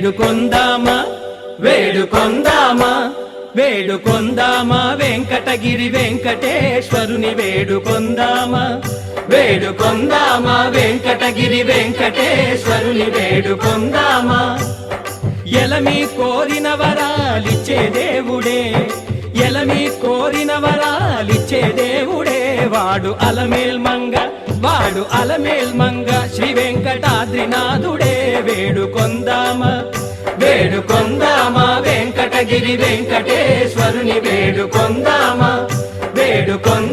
వేడుకొందామా వేడుకొందామా వేడుకొందామా వెంకటగిరి వెంకటేశ్వరుని వేడుకొందామా వేడుకొందామా వెంకటగిరి వెంకటేశ్వరుని వేడుకొందామా ఎలమి కోరిన వరాలిచ్చే దేవుడే ఎలమి కోరిన వరాలిచ్చే దేవుడే వాడు అలమేల్ మంగ శ్రీ వెంకటాద్రినాథుడే వేడుకొందామా వేడుకొందామా వెంకటగిరి వెంకటేశ్వరుని వేడుకొందామా వేడుకొందామా